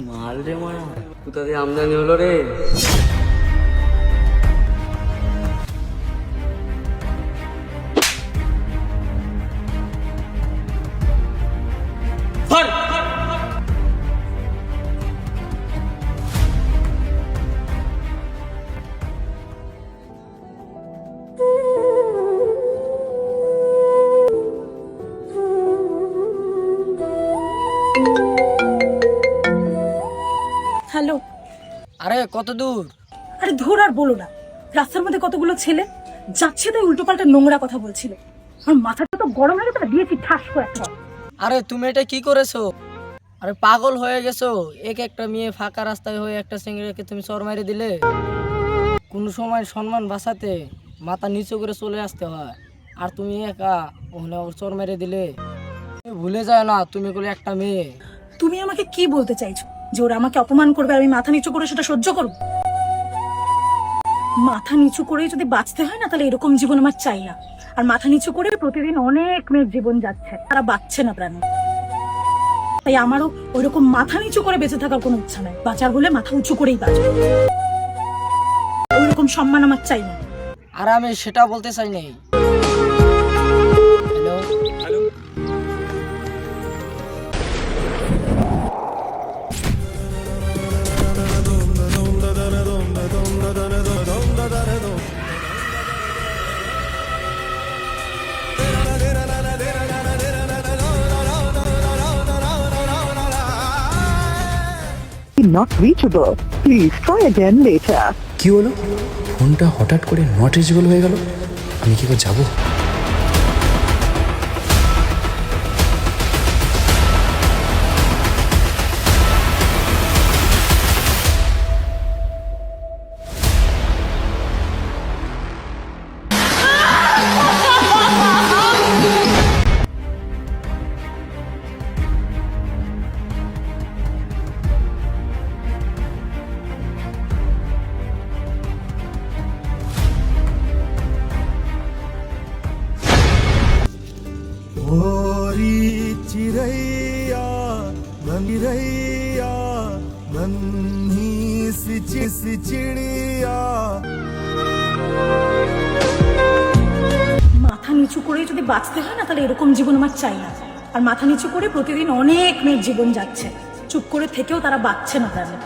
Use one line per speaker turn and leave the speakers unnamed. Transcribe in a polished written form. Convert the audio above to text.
মাল রে মায়া, কোথা দিয়ে আমদানি হলো রে?
হ্যালো।
আরে কত দূর?
আরে ধর আর বলো না, রাস্তার মধ্যে কতগুলো ছেলে যাচ্ছে তাই উল্টোপাল্টা নোংরা কথা বলছিল। আমার মাথাটা তো গরম লাগে, তারা দিয়েছি ঠাস করে একটা।
আরে তুমি এটা কি করেছো? আরে পাগল হয়ে গেছো? একটা মেয়ে ফাঁকা রাস্তায় হয়ে একটা সিঙ্গেলকে তুমি চর মারি দিলে। কোন সময় সম্মান বাঁচাতে মাথা নিচু করে চলে আসতে হয়, আর তুমি একা ওখানে চর মেরে দিলে। তুমি ভুলে যায় না তুমি বলে একটা মেয়ে।
তুমি আমাকে কি বলতে চাইছো? যে ওরা আমাকে অপমান করবে, আমি মাথা নিচু করে সেটা সহ্য করব? মাথা নিচু করে যদি বাঁচতে হয় না, তাহলে এরকম জীবন আমার চাই না। আর মাথা নিচু করে প্রতিদিন অনেক মেয়ের জীবন যাচ্ছে, তারা বাঁচছে না প্রাণে। তাই আমারও ওইরকম মাথা নিচু করে বেঁচে থাকার কোনো ইচ্ছা নাই। বাঁচার হলে মাথা উঁচু করেই বাঁচবে। ওইরকম সম্মান আমার চাই না।
আর আমি সেটা বলতে চাই নাই। Hello,
Not reachable. Please try again later.
কি হলো? ফোনটা হঠাৎ করে নট রিচেবল হয়ে গেল। আমি কি করে যাবো?
चिरैया रैया नन्ही सी चिड़िया।
মাথা নিচু করে যদি বাঁচতে হয় না, তাহলে এরকম জীবন আমার চাই না। আর মাথা নিচু করে প্রতিদিন অনেক মেয়ের জীবন যাচ্ছে, চুপ করে থেকেও তারা বাঁচছে না প্রাণে।